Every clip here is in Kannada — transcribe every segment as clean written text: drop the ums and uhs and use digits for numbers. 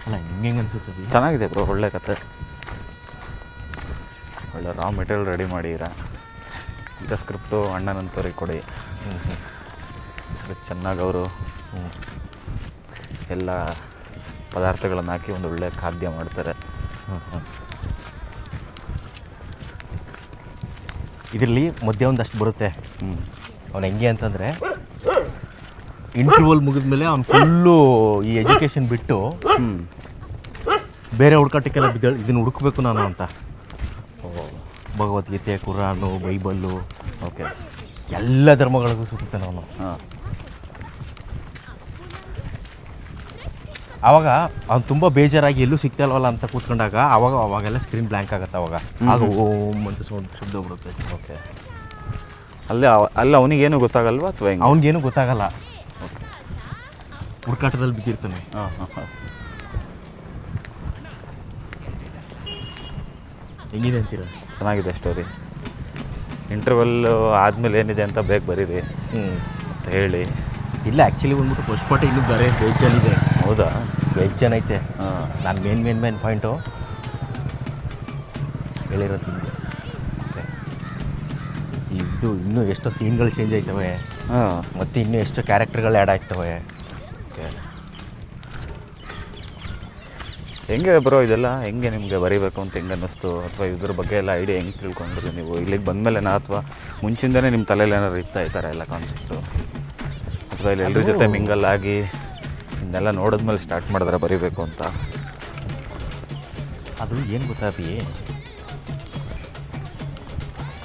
ಅಲ್ಲ ನಿಮ್ಗೆ ಹೆಂಗೆ ಅನಿಸುತ್ತೆ? ಚೆನ್ನಾಗಿದೆ ಬ್ರೋ, ಒಳ್ಳೆ ಕತೆ, ಒಳ್ಳೆ ರಾ ಮೆಟೀರಿಯಲ್ ರೆಡಿ ಮಾಡಿರ. ಇಂಥ ಸ್ಕ್ರಿಪ್ಟು ಅಣ್ಣನಂತವ್ರಿಗೆ ಕೊಡಿ, ಅದಕ್ಕೆ ಚೆನ್ನಾಗಿ ಅವರು ಎಲ್ಲ ಪದಾರ್ಥಗಳನ್ನು ಹಾಕಿ ಒಂದು ಒಳ್ಳೆ ಖಾದ್ಯ ಮಾಡ್ತಾರೆ. ಇದರಲ್ಲಿ ಮಧ್ಯೆ ಒಂದಷ್ಟು ಬರುತ್ತೆ. ಅವನು ಹೆಂಗೆ ಅಂತಂದರೆ ಇಂಟರ್ವಲ್ ಮುಗಿದ್ಮೇಲೆ ಅವ್ನು ಫುಲ್ಲು ಈ ಎಜುಕೇಷನ್ ಬಿಟ್ಟು ಬೇರೆ ಹುಡುಕಾಟಕ್ಕೆಲ್ಲ ಬಿದ್ದಾಳೆ, ಇದನ್ನು ಹುಡುಕಬೇಕು ನಾನು ಅಂತ. ಭಗವದ್ಗೀತೆ, ಕುರಾನು, ಬೈಬಲ್ಲು, ಓಕೆ, ಎಲ್ಲ ಧರ್ಮಗಳಿಗೂ ಸುತ್ತಾನೆ ಅವನು. ಆವಾಗ ಅವ್ನು ತುಂಬ ಬೇಜಾರಾಗಿ ಎಲ್ಲೂ ಸಿಗ್ತಾ ಇಲ್ವಲ್ಲ ಅಂತ ಕೂತ್ಕೊಂಡಾಗ ಅವಾಗೆಲ್ಲ ಸ್ಕ್ರೀನ್ ಬ್ಲ್ಯಾಂಕ್ ಆಗುತ್ತೆ. ಆಗ ಓಮ್ ಅಂತ ಶಬ್ದ ಬಿಡುತ್ತೆ. ಓಕೆ, ಅಲ್ಲಿ ಅವನಿಗೇನು ಗೊತ್ತಾಗಲ್ವಾ ಅಥವಾ ಹೆಂಗೆ? ಅವ್ನಿಗೇನು ಗೊತ್ತಾಗಲ್ಲ, ಹುಡುಕಾಟದಲ್ಲಿ ಬಿದ್ದಿರ್ತಾನೆ. ಹೆಂಗಿದೆ ಅಂತೀರ? ಚೆನ್ನಾಗಿದೆ ಸ್ಟೋರಿ. ಇಂಟರ್ವಲ್ಲು ಆದಮೇಲೆ ಏನಿದೆ ಅಂತ ಬೇಗ ಬರೀರಿ ಅಂತ ಹೇಳಿ. ಇಲ್ಲ, ಆ್ಯಕ್ಚುಲಿ ಬಂದ್ಬಿಟ್ಟು ಫಸ್ಟ್ ಪಾರ್ಟ್ ಇನ್ನೂ ಬೇರೆ ವೆಜ್ಜಲ್ಲಿದೆ. ಹೌದಾ? ವೆಜ್ಜನ್ ಐತೆ. ನಾನು ಮೇನ್ ಪಾಯಿಂಟು ಹೇಳಿರೋದು ನಿಮಗೆ. ಇದು ಇನ್ನೂ ಎಷ್ಟೋ ಸೀನ್ಗಳು ಚೇಂಜ್ ಆಯ್ತವೆ, ಮತ್ತು ಇನ್ನೂ ಎಷ್ಟು ಕ್ಯಾರೆಕ್ಟರ್ಗಳು ಆ್ಯಡ್ ಆಗ್ತವೆ. ಹೆಂಗೆ ಬ್ರೋ ಇದೆಲ್ಲ ಹೆಂಗೆ ನಿಮಗೆ ಬರೀಬೇಕು ಅಂತ ಹೆಂಗೆ ಅನ್ನಿಸ್ತು, ಅಥವಾ ಇದ್ರ ಬಗ್ಗೆ ಎಲ್ಲ ಐಡಿಯಾ ಹೆಂಗೆ ತಿಳ್ಕೊಂಡ್ರಿ ನೀವು ಇಲ್ಲಿಗೆ ಬಂದಮೇಲೆನಾ, ಅಥವಾ ಮುಂಚಿಂದನೇ ನಿಮ್ಮ ತಲೆಯಲ್ಲಿ ಏನಾದ್ರು ಇರ್ತಾ ಈ ಥರ ಎಲ್ಲ ಕಾನ್ಸೆಪ್ಟು, ಅಥವಾ ಇಲ್ಲಿ ಎಲ್ಲರ ಜೊತೆ ಮಿಂಗಲ್ ಆಗಿ ಇದನ್ನೆಲ್ಲ ನೋಡಿದ್ಮೇಲೆ ಸ್ಟಾರ್ಟ್ ಮಾಡಿದ್ರೆ ಬರೀಬೇಕು ಅಂತ? ಅದು ಏನು ಗೊತ್ತಾಗಿ,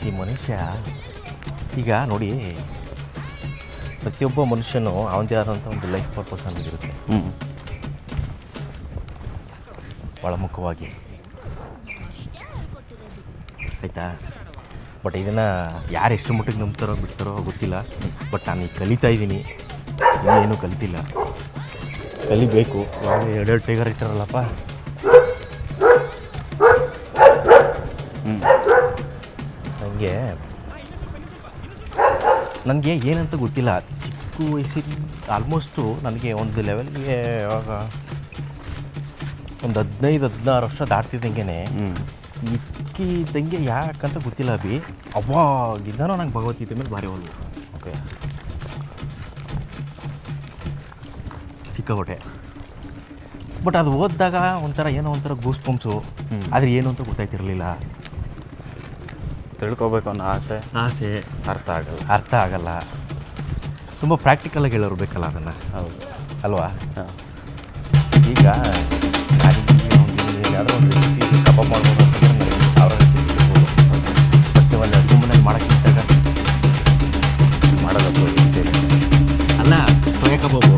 ಈ ಮನುಷ್ಯ ಈಗ ನೋಡಿ, ಪ್ರತಿಯೊಬ್ಬ ಮನುಷ್ಯನು ಅವನದೇ ಆದಂಥ ಒಂದು ಲೈಫ್ ಪರ್ಪಸ್ ಅನ್ನೋದಿರುತ್ತೆ ಒಳಮುಖವಾಗಿ, ಆಯಿತಾ? ಬಟ್ ಇದನ್ನು ಯಾರು ಎಷ್ಟು ಮಟ್ಟಿಗೆ ನಂಬ್ತಾರೋ ಬಿಡ್ತಾರೋ ಗೊತ್ತಿಲ್ಲ. ಬಟ್ ನಾನು ಈಗ ಕಲಿತಾ ಇದ್ದೀನಿ, ಇನ್ನೇನು ಕಲಿತಿಲ್ಲ, ಕಲಿಬೇಕು. ಎರಡೆರಡು ಟೈಗರ್ ಇಟ್ಟಾರಲ್ಲಪ್ಪ, ನನಗೆ ಏನಂತ ಗೊತ್ತಿಲ್ಲ. ಚಿಕ್ಕ ವಯಸ್ಸಿಗೆ ಆಲ್ಮೋಸ್ಟು ನನಗೆ ಒಂದು ಲೆವೆಲ್ಗೆ ಇವಾಗ ಒಂದು 15-16 ವರ್ಷ ದಾಟ್ತಿದ್ದಂಗೆ ಇಕ್ಕಿದ್ದಂಗೆ ಯಾಕಂತ ಗೊತ್ತಿಲ್ಲ ಅಭಿ, ಅವಾಗಿದ್ದಾನೋ ನಂಗೆ ಭಗವದ್ಗೀತೆ ಮೇಲೆ ಭಾರಿ ಒಲವು. ಓಕೆ, ಸಿಕ್ಕಾಪಟ್ಟೆ. ಬಟ್ ಅದು ಓದಿದಾಗ ಏನೋ ಒಂಥರ ಗೂಸ್ ಪಂಪ್ಸು, ಆದರೆ ಏನು ಅಂತ ಗೊತ್ತಾಯ್ತಿರಲಿಲ್ಲ. ತಿಳ್ಕೊಬೇಕು ಅನ್ನೋ ಆಸೆ ಅರ್ಥ ಆಗಲ್ಲ. ತುಂಬ ಪ್ರಾಕ್ಟಿಕಲಾಗಿ ಹೇಳೋರು ಬೇಕಲ್ಲ ಅದನ್ನು. ಹೌದು ಅಲ್ವಾ? ಈಗ ಯಾವುದೋ ಒಂದು ರೆಸಿಪಿ ಕಬಾಬ್ ಮಾಡ್ಬೋದು ಅಂತಂದರೆ 1000 ರೆಸಿಪಿ ಇರ್ಬೋದು. ಬಟ್ ಒಂದು ಅಡುಗೆ ಮನೇಲಿ ಮಾಡೋಕ್ಕಿಂತಾಗ ಮಾಡೋದು ಅಲ್ಲ, ಸೋಯಾ ಕಬಾಬು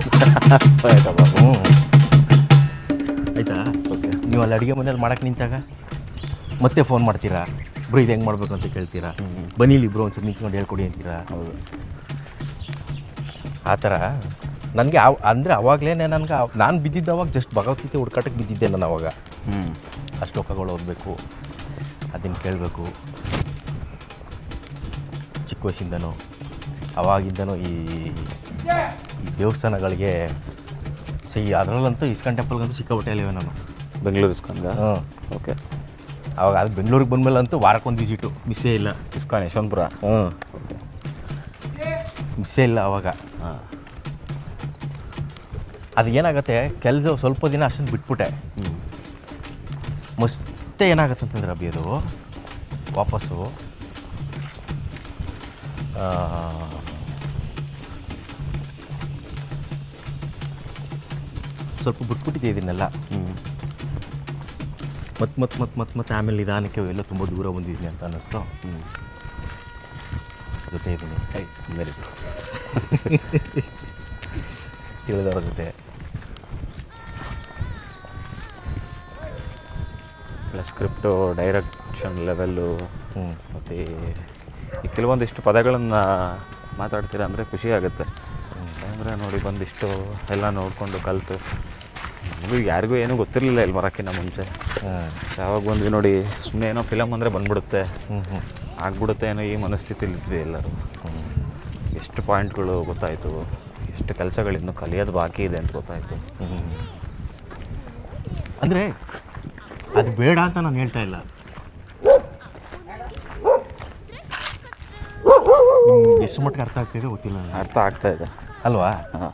ಆಯಿತಾ? ಓಕೆ, ನೀವು ಅಲ್ಲಿ ಅಡುಗೆ ಮನೇಲಿ ಮಾಡೋಕ್ಕೆ ನಿಂತಾಗ ಮತ್ತೆ ಫೋನ್ ಮಾಡ್ತೀರಾ, ಬ್ರೋ ಇದು ಹೆಂಗೆ ಮಾಡಬೇಕು ಅಂತ ಕೇಳ್ತೀರಾ, ಬನ್ನಿಲಿ ಬ್ರೋ ಒಂಚೂರು ನಿಂತ್ಕೊಂಡು ಹೇಳ್ಕೊಡಿ ಅಂತೀರಾ. ಹೌದು, ಆ ಥರ ನನಗೆ ಅಂದರೆ ಅವಾಗಲೇ ನಾನು ಬಿದ್ದಿದ್ದು ಅವಾಗ ಜಸ್ಟ್ ಭಗವದ್ಗೀತೆ ಹುಡ್ಕಾಟಕ್ಕೆ ಬಿದ್ದಿದ್ದೆ ನಾನು ಅವಾಗ. ಆ ಶ್ಲೋಕಗಳು ಓದಬೇಕು, ಅದನ್ನು ಕೇಳಬೇಕು. ಚಿಕ್ಕ ವಯಸ್ಸಿಂದನೂ ಅವಾಗಿಂದನೂ ಈ ದೇವಸ್ಥಾನಗಳಿಗೆ ಅದರಲ್ಲಂತೂ ಇಸ್ಕಾನ್ ಟೆಂಪಲ್ಗಂತೂ ಸಿಕ್ಕಾಪಟ್ಟೆ ಅಲ್ಲಿವೆ ನಾನು. ಬೆಂಗಳೂರು ಇಸ್ಕಾನ್ಗ? ಓಕೆ, ಅವಾಗ ಅದು ಬೆಂಗಳೂರಿಗೆ ಬಂದಮೇಲೆ ಅಂತೂ ವಾರಕ್ಕೊಂದು ವಿಸಿಟು ಮಿಸ್ಸೇ ಇಲ್ಲ. ಇಸ್ಕಾನ್ ಯಶವಂತಪುರ? ಮಿಸ್ಸೇ ಇಲ್ಲ ಅವಾಗ. ಅದು ಏನಾಗುತ್ತೆ, ಸ್ವಲ್ಪ ದಿನ ಅಷ್ಟೊಂದು ಬಿಟ್ಬಿಟ್ಟೆ. ಮತ್ತೆ ಏನಾಗುತ್ತೆ ಅಂತಂದ್ರೆ ಅಭಿ, ಅದು ವಾಪಸ್ಸು ಸ್ವಲ್ಪ ಬಿಟ್ಬಿಟ್ಟಿದ್ದೆ ಇದನ್ನೆಲ್ಲ. ಮತ್ತೆ ಆಮೇಲೆ ನಿಧಾನಕ್ಕೆ ಎಲ್ಲ ತುಂಬ ದೂರ ಬಂದಿದ್ದೀನಿ ಅಂತ ಅನ್ನಿಸ್ತು. ಜೊತೆ ಇದ್ದೀನಿ ಮೇರಿದ್ರು ತಿಳಿದವ್ರ ಜೊತೆ. ಸ್ಕ್ರಿಪ್ಟು, ಡೈರೆಕ್ಷನ್ ಲೆವೆಲ್ಲು, ಮತ್ತು ಈ ಕೆಲವೊಂದಿಷ್ಟು ಪದಗಳನ್ನು ಮಾತಾಡ್ತೀರ ಅಂದರೆ ಖುಷಿ ಆಗುತ್ತೆ. ಅಂದರೆ ನೋಡಿ ಬಂದಿಷ್ಟು ಎಲ್ಲ ನೋಡಿಕೊಂಡು ಕಲಿತು, ನಮಗೂ ಯಾರಿಗೂ ಏನೂ ಗೊತ್ತಿರಲಿಲ್ಲ ಇಲ್ಲಿ ಬರೋಕ್ಕಿಂತ ಮುಂಚೆ. ಯಾವಾಗ ಬಂದ್ವಿ ನೋಡಿ, ಸುಮ್ಮನೆ ಏನೋ ಫಿಲಮ್ ಅಂದರೆ ಬಂದ್ಬಿಡುತ್ತೆ, ಆಗ್ಬಿಡುತ್ತೆ ಏನೋ ಈ ಮನಸ್ಥಿತಿಲಿದ್ವಿ ಎಲ್ಲರೂ. ಎಷ್ಟು ಪಾಯಿಂಟ್ಗಳು ಗೊತ್ತಾಯಿತು, ಎಷ್ಟು ಕೆಲಸಗಳಿನ್ನೂ ಕಲಿಯೋದು ಬಾಕಿ ಇದೆ ಅಂತ ಗೊತ್ತಾಯಿತು. ಅಂದರೆ ಅದು ಬೇಡ ಅಂತ ನಾನು ಹೇಳ್ತಾ ಇಲ್ಲ. ನಿಮ್ಗೆ ಎಷ್ಟು ಮಟ್ಟಿಗೆ ಅರ್ಥ ಆಗ್ತಿದೆ ಗೊತ್ತಿಲ್ಲ, ಅರ್ಥ ಆಗ್ತಾ ಇದೆ ಅಲ್ವಾ? ಹಾಂ.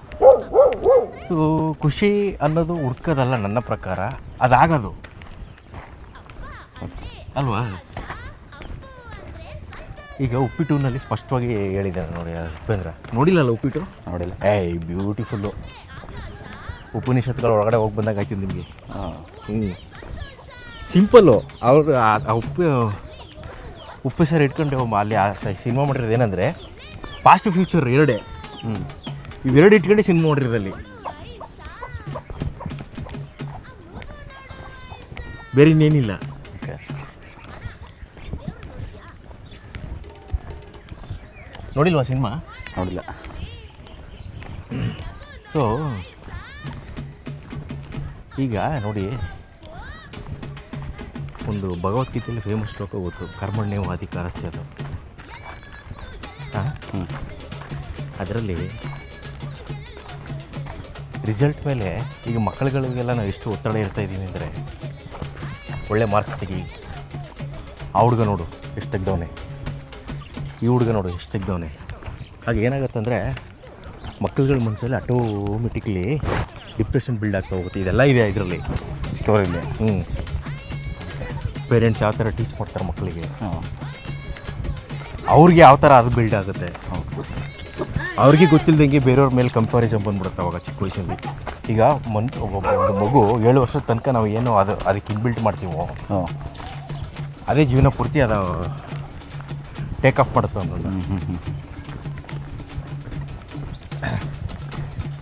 ಸೊ ಖುಷಿ ಅನ್ನೋದು ಹುಡ್ಕೋದಲ್ಲ ನನ್ನ ಪ್ರಕಾರ, ಅದಾಗೋದು ಅಲ್ವಾ? ಈಗ ಉಪ್ಪಿಟ್ಟಿನಲ್ಲಿ ಸ್ಪಷ್ಟವಾಗಿ ಹೇಳಿದ್ದಾನೆ ನೋಡಿ ಉಪೇಂದ್ರ. ನೋಡಿಲ್ಲಲ್ಲ ಉಪ್ಪಿಟ್ಟು? ನೋಡಿಲ್ಲ. ಬ್ಯೂಟಿಫುಲ್ಲು. ಉಪನಿಷತ್ಗಳ ಒಳಗಡೆ ಹೋಗಿ ಬಂದಾಗ ಆಯ್ತು ನಿಮಗೆ. ಹಾಂ. ಸಿಂಪಲ್ಲು. ಅವರು ಆ ಉಪ್ಪು ಸರ್ ಇಟ್ಕೊಂಡು ಅಲ್ಲಿ ಆ ಸಿನಿಮಾ ಮಾಡಿರೋದು ಏನಂದರೆ ಪಾಸ್ಟ್ ಫ್ಯೂಚರ್ ಎರಡೇ. ಇವೆರಡು ಇಟ್ಕೊಂಡು ಸಿನಿಮಾ ಮಾಡಿರೋದಲ್ಲಿ, ಬೇರೆ ಇನ್ನೇನಿಲ್ಲ. ಓಕೆ. ನೋಡಿಲ್ವಾ ಸಿನಿಮಾ? ನೋಡಿಲ್ಲ. ಸೊ ಈಗ ನೋಡಿ, ಒಂದು ಭಗವದ್ಗೀತೆಯಲ್ಲಿ ಫೇಮಸ್ ಶ್ಲೋಕ ಗೊತ್ತು, ಕರ್ಮಣ್ಯವಾಧಿಕಾರಸ್ಯ. ಅದು ಅದರಲ್ಲಿ ರಿಸಲ್ಟ್ ಮೇಲೆ ಈಗ ಮಕ್ಕಳುಗಳಿಗೆಲ್ಲ ನಾವು ಎಷ್ಟು ಒತ್ತಡ ಇರ್ತಾ ಇದ್ದೀವಿ ಅಂದರೆ, ಒಳ್ಳೆ ಮಾರ್ಕ್ಸ್ ತೆಗಿ, ಆ ಹುಡುಗ ನೋಡು ಎಷ್ಟು ತೆಗ್ದವನೆ, ಈ ಹುಡುಗ ನೋಡು ಎಷ್ಟು ತೆಗ್ದವನೆ. ಹಾಗೆ ಏನಾಗುತ್ತಂದರೆ ಮಕ್ಕಳುಗಳ ಮನಸ್ಸಲ್ಲಿ ಆಟೋಮೆಟಿಕ್ಲಿ ಡಿಪ್ರೆಷನ್ ಬಿಲ್ಡ್ ಆಗ್ತಾ ಹೋಗುತ್ತೆ. ಇದೆಲ್ಲ ಇದೆ ಇದರಲ್ಲಿ ಸ್ಟೋರಿಲಿ. ಪೇರೆಂಟ್ಸ್ ಯಾವ ಥರ ಟೀಚ್ ಮಾಡ್ತಾರೆ ಮಕ್ಕಳಿಗೆ, ಹಾಂ, ಅವ್ರಿಗೆ ಯಾವ ಥರ ಅದು ಬಿಲ್ಡ್ ಆಗುತ್ತೆ. ಅವ್ರಿಗೆ ಗೊತ್ತಿಲ್ಲದಂಗೆ ಬೇರೆಯವ್ರ ಮೇಲೆ ಕಂಪ್ಯಾರಿಸನ್ ಬಂದ್ಬಿಡುತ್ತೆ ಅವಾಗ ಚಿಕ್ಕ ವಯಸ್ಸಲ್ಲಿ. ಈಗ ಒಂದು ಮಗು 7 ವರ್ಷದ ತನಕ ನಾವು ಏನು ಅದಕ್ಕೆ ಇನ್ಬಿಲ್ಟ್ ಮಾಡ್ತೀವೋ, ಅದೇ ಜೀವನ ಪೂರ್ತಿ ಅದು ಟೇಕ್ ಆಫ್ ಮಾಡುತ್ತೆ ಅನ್ನೋದು.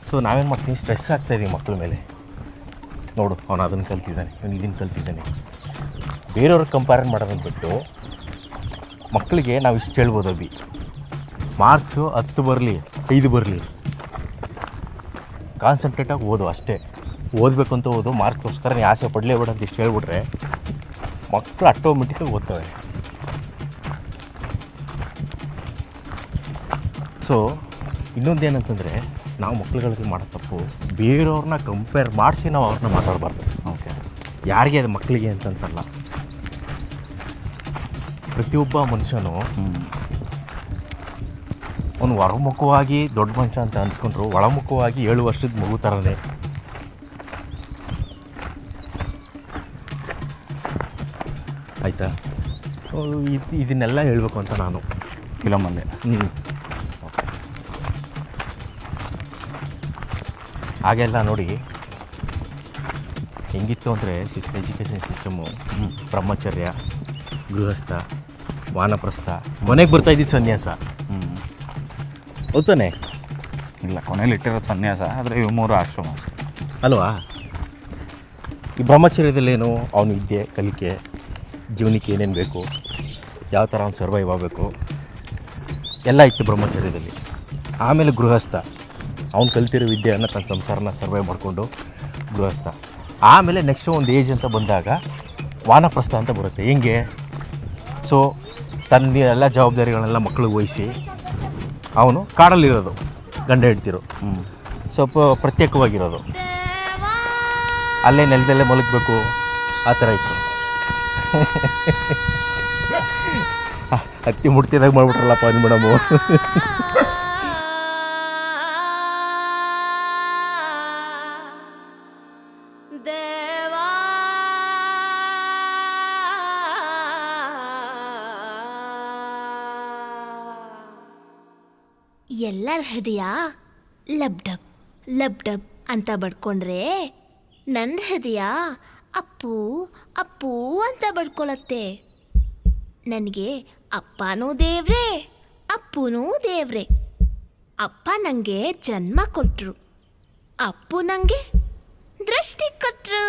ಸೊ ನಾವೇನು ಮಾಡ್ತೀವಿ, ಸ್ಟ್ರೆಸ್ ಆಗ್ತಾಯಿದ್ದೀವಿ ಮಕ್ಕಳ ಮೇಲೆ. ನೋಡು ಅವನು ಅದನ್ನು ಕಲ್ತಿದ್ದಾನೆ, ಇವನು ಇದನ್ನು ಕಲ್ತಿದ್ದಾನೆ, ಬೇರೆಯವ್ರಿಗೆ ಕಂಪೇರ್ ಮಾಡೋದನ್ನು ಬಿಟ್ಟು ಮಕ್ಕಳಿಗೆ ನಾವು ಇಷ್ಟು ಹೇಳ್ಬೋದು, ಅಭಿ ಮಾರ್ಕ್ಸು 10 ಬರಲಿ 5 ಬರಲಿ, ಕಾನ್ಸಂಟ್ರೇಟಾಗಿ ಓದು ಅಷ್ಟೇ. ಓದಬೇಕು ಅಂತ ಓದು, ಮಾರ್ಕ್ಸ್ಗೋಸ್ಕರ ನೀ ಆಸೆ ಪಡಲೇಬೇಡ ಅಂತ ಇಷ್ಟು ಹೇಳ್ಬಿಟ್ರೆ ಮಕ್ಕಳು ಆಟೋಮೆಟಿಕಾಗಿ ಓದ್ತವೆ. ಸೊ ಇನ್ನೊಂದೇನಂತಂದರೆ, ನಾವು ಮಕ್ಕಳುಗಳಿಗೆ ಮಾಡೋ ತಪ್ಪು, ಬೇರೆಯವ್ರನ್ನ ಕಂಪೇರ್ ಮಾಡಿಸಿ ನಾವು ಅವ್ರನ್ನ ಮಾತಾಡಬಾರ್ದು. ಓಕೆ. ಯಾರಿಗೆ ಅದು ಮಕ್ಕಳಿಗೆ ಅಂತಂತಲ್ಲ, ಪ್ರತಿಯೊಬ್ಬ ಮನುಷ್ಯನು ಅವನು ಹೊರಮುಖವಾಗಿ ದೊಡ್ಡ ಮನುಷ್ಯ ಅಂತ ಅನ್ಸ್ಕೊಂಡ್ರು, ಒಳಮುಖವಾಗಿ 7 ವರ್ಷದ ಮಗು ಥರನೇ. ಆಯಿತಾ? ಇದನ್ನೆಲ್ಲ ಹೇಳಬೇಕು ಅಂತ ನಾನು ಫಿಲಮಲ್ಲಿ. ಹಾಗೆಲ್ಲ ನೋಡಿ ಹೆಂಗಿತ್ತು ಅಂದರೆ ಎಜುಕೇಷನ್ ಸಿಸ್ಟಮು, ಬ್ರಹ್ಮಚರ್ಯ, ಗೃಹಸ್ಥ, ವಾನಪ್ರಸ್ಥ, ಕೊನೆಗೆ ಬರ್ತಾಯಿದ್ದಿದ್ದು ಸನ್ಯಾಸ. ಹೌದಾನೆ? ಇಲ್ಲ, ಕೊನೆಯಲ್ಲಿ ಇಟ್ಟಿರೋದು ಸನ್ಯಾಸ, ಆದರೆ ಇವು 3 ಆಶ್ರಮ ಅಲ್ವಾ? ಈ ಬ್ರಹ್ಮಚರ್ಯದಲ್ಲೇನು ಅವನು ವಿದ್ಯೆ ಕಲಿಕೆ, ಜೀವನಕ್ಕೆ ಏನೇನು ಬೇಕು, ಯಾವ ಥರ ಅವ್ನು ಸರ್ವೈವ್ ಆಗಬೇಕು ಎಲ್ಲ ಇತ್ತು ಬ್ರಹ್ಮಚರ್ಯದಲ್ಲಿ. ಆಮೇಲೆ ಗೃಹಸ್ಥ, ಅವ್ನು ಕಲ್ತಿರೋ ವಿದ್ಯೆಯನ್ನು ತನ್ನ ಸಂಸಾರನ ಸರ್ವೈವ್ ಮಾಡಿಕೊಂಡು ಗೃಹಸ್ಥ. ಆಮೇಲೆ ನೆಕ್ಸ್ಟ್ ಒಂದು ಏಜ್ ಅಂತ ಬಂದಾಗ ವಾನಪ್ರಸ್ಥ ಅಂತ ಬರುತ್ತೆ. ಹೆಂಗೆ? ಸೊ ತನ್ನ ಎಲ್ಲ ಜವಾಬ್ದಾರಿಗಳನ್ನೆಲ್ಲ ಮಕ್ಕಳಿಗೆ ವಹಿಸಿ ಅವನು ಕಾಡಲ್ಲಿರೋದು, ಗಂಡ ಹೆಂಡ್ತಿರು ಸ್ವಲ್ಪ ಪ್ರತ್ಯೇಕವಾಗಿರೋದು, ಅಲ್ಲೇ ನೆಲದಲ್ಲೇ ಮಲಗಬೇಕು, ಆ ಥರ ಇತ್ತು. ಹತ್ತಿ ಮುಡ್ತಿದಾಗ ಮಾಡ್ಬಿಟ್ರಲ್ಲಪ್ಪ ಅದು ಮೇಡಮು. ಎಲ್ಲರ ಹೃದಯ ಲಬ್ ಡಬ್ ಲಬ್ ಡಬ್ ಅಂತ ಬಡ್ಕೊಂಡ್ರೆ ನನ್ನ ಹೃದಯ ಅಪ್ಪು ಅಪ್ಪು ಅಂತ ಬಡ್ಕೊಳತ್ತೆ. ನನಗೆ ಅಪ್ಪನೂ ದೇವ್ರೆ, ಅಪ್ಪನೂ ದೇವ್ರೆ. ಅಪ್ಪ ನನಗೆ ಜನ್ಮ ಕೊಟ್ಟರು, ಅಪ್ಪು ನನಗೆ ದೃಷ್ಟಿ ಕೊಟ್ಟರು.